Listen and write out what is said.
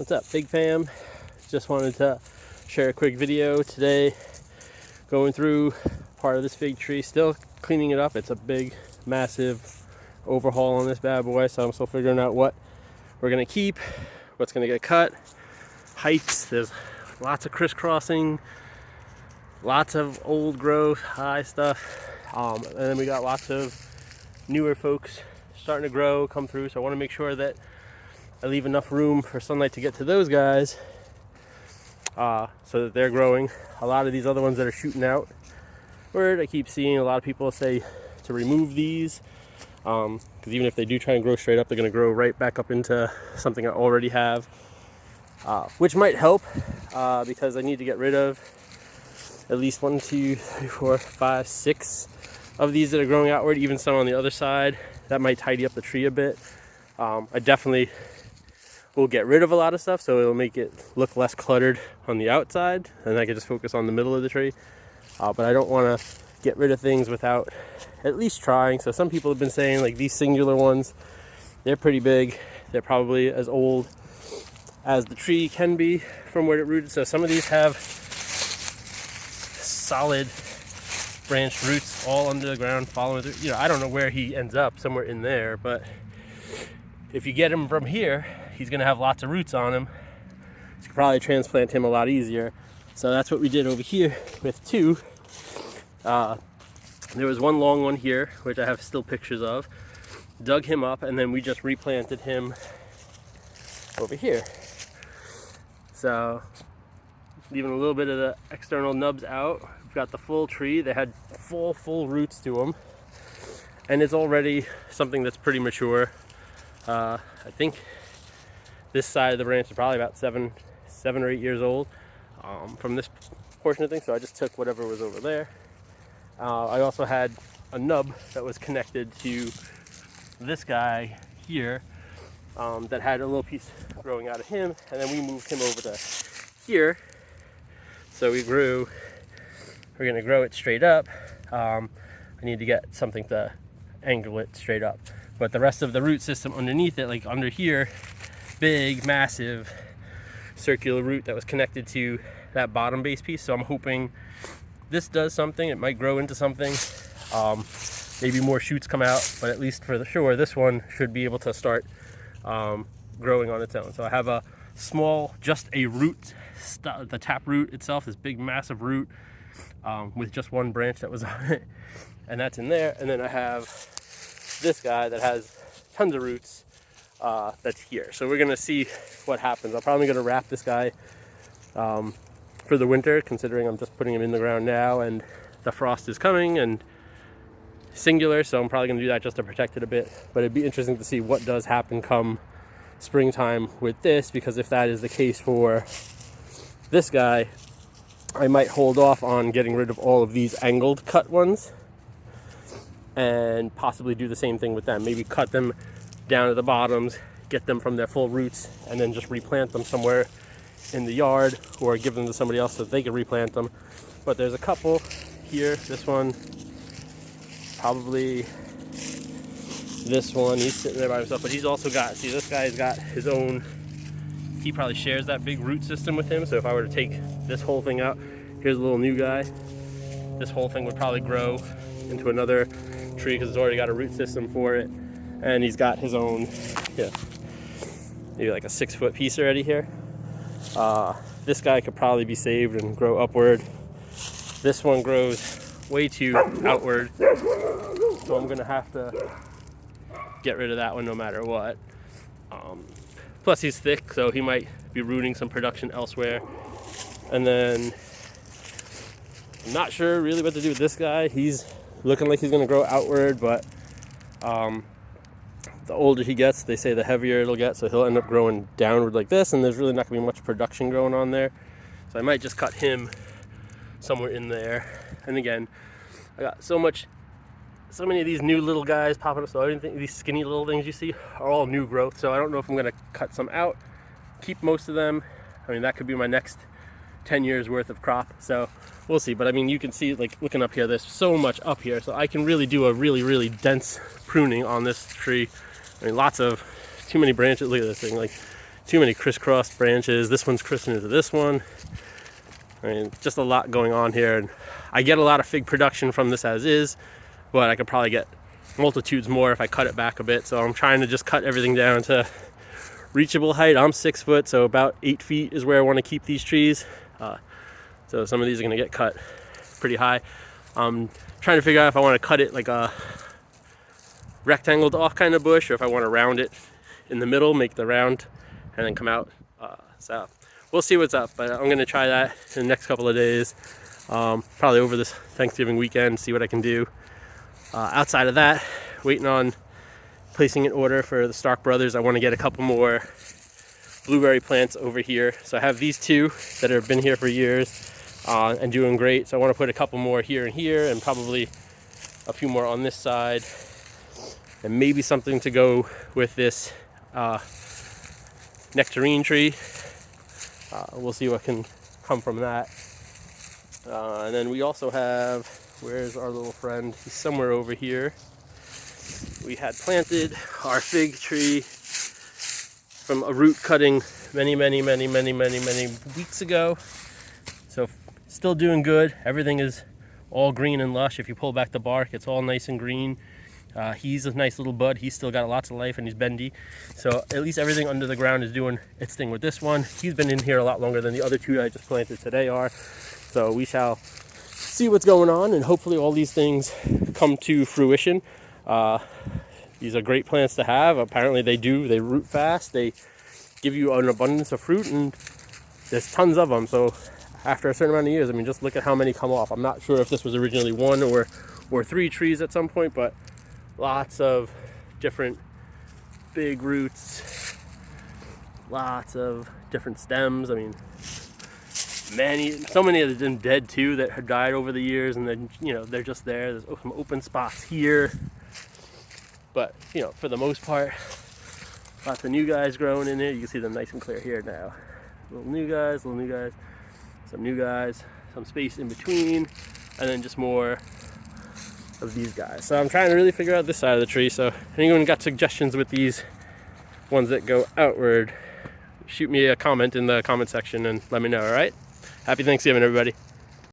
What's up, big fam? Just wanted to share a quick video today, going through part of this fig tree, still cleaning it up. It's a big, massive overhaul on this bad boy, so I'm still figuring out what we're gonna keep, what's gonna get cut, heights. There's lots of crisscrossing, lots of old growth, high stuff, and then we got lots of newer folks starting to grow, come through. So I want to make sure that I leave enough room for sunlight to get to those guys, so that they're growing. A lot of these other ones that are shooting out, I keep seeing a lot of people say to remove these, because even if they do try and grow straight up, they're going to grow right back up into something I already have, which might help, because I need to get rid of at least 1, 2, 3, 4, 5, 6 of these that are growing outward, even some on the other side. That might tidy up the tree a bit. I definitely will get rid of a lot of stuff, so it'll make it look less cluttered on the outside, and I can just focus on the middle of the tree. But I don't want to get rid of things without at least trying. So some people have been saying, like, these singular ones, they're pretty big. They're probably as old as the tree can be from where it rooted. So some of these have solid branched roots all under the ground following through. You know, I don't know where he ends up, somewhere in there, but if you get him from here, he's going to have lots of roots on him. You could probably transplant him a lot easier. So that's what we did over here with 2. There was one long one here, which I have still pictures of. Dug him up, and then we just replanted him over here. So leaving a little bit of the external nubs out. We've got the full tree. They had full roots to them. And it's already something that's pretty mature. I think this side of the branch is probably about 7 or 8 years old, from this portion of things. So I just took whatever was over there. I also had a nub that was connected to this guy here, that had a little piece growing out of him, and then we moved him over to here. So we're going to grow it straight up. I need to get something to angle it straight up. But the rest of the root system underneath it, like under here, big, massive circular root that was connected to that bottom base piece. So I'm hoping this does something. It might grow into something. Maybe more shoots come out, but at least for the sure, this one should be able to start growing on its own. So I have a small, just a root, the tap root itself, this big, massive root, with just one branch that was on it, and that's in there. And then I have this guy that has tons of roots, that's here. So we're gonna see what happens. I'm probably gonna wrap this guy for the winter, considering I'm just putting him in the ground now and the frost is coming and singular, so I'm probably gonna do that just to protect it a bit. But it'd be interesting to see what does happen come springtime with this, because if that is the case for this guy, I might hold off on getting rid of all of these angled cut ones and possibly do the same thing with them. Maybe cut them down to the bottoms, get them from their full roots, and then just replant them somewhere in the yard, or give them to somebody else so they can replant them. But there's a couple here. This one, probably this one, he's sitting there by himself, but he's also got, see, this guy's got his own, he probably shares that big root system with him. So if I were to take this whole thing out, here's a little new guy, this whole thing would probably grow into another tree because it's already got a root system for it. And he's got his own, yeah, maybe like a 6-foot piece already here. This guy could probably be saved and grow upward. This one grows way too outward, so I'm gonna have to get rid of that one no matter what. Plus he's thick, so he might be rooting some production elsewhere. And then I'm not sure really what to do with this guy. He's looking like he's gonna grow outward, but the older he gets, they say the heavier it'll get, so he'll end up growing downward like this, and there's really not gonna be much production going on there. So I might just cut him somewhere in there. And again, I got so many of these new little guys popping up, so I don't think these skinny little things you see are all new growth. So I don't know if I'm gonna cut some out, keep most of them. I mean, that could be my next 10 years worth of crop, so we'll see. But I mean, you can see, like, looking up here, there's so much up here, so I can really do a really dense pruning on this tree. I mean, too many branches. Look at this thing, like too many crisscross branches. This one's crissing into this one. I mean, just a lot going on here, and I get a lot of fig production from this as is, but I could probably get multitudes more if I cut it back a bit. So I'm trying to just cut everything down to reachable height. I'm 6 foot, so about 8 feet is where I want to keep these trees. So some of these are going to get cut pretty high. I'm trying to figure out if I want to cut it like a rectangled off kind of bush, or if I want to round it in the middle, make the round, and then come out. So we'll see what's up, but I'm going to try that in the next couple of days, probably over this Thanksgiving weekend, see what I can do. Outside of that, waiting on placing an order for the Stark Brothers. I want to get a couple more blueberry plants over here. So I have these two that have been here for years and doing great. So I want to put a couple more here and here, and probably a few more on this side, and maybe something to go with this nectarine tree. We'll see what can come from that. And then we also have, where's our little friend? He's somewhere over here. We had planted our fig tree from a root cutting many weeks ago. So still doing good. Everything is all green and lush. If you pull back the bark, it's all nice and green. He's a nice little bud. He's still got lots of life, and he's bendy. So at least everything under the ground is doing its thing with this one. He's been in here a lot longer than the other two I just planted today are. So we shall see what's going on, and hopefully all these things come to fruition. These are great plants to have. Apparently they do. They root fast. They give you an abundance of fruit, and there's tons of them. So after a certain amount of years, I mean, just look at how many come off. I'm not sure if this was originally 1 or 3 trees at some point, but lots of different big roots, lots of different stems. I mean, so many of them dead too that have died over the years, and then, you know, they're just there. There's some open spots here, but, you know, for the most part, lots of new guys growing in there. You can see them nice and clear here now. Little new guys, some new guys, some space in between, and then just more of these guys. So I'm trying to really figure out this side of the tree. So anyone got suggestions with these ones that go outward, shoot me a comment in the comment section and let me know. All right, happy Thanksgiving, everybody.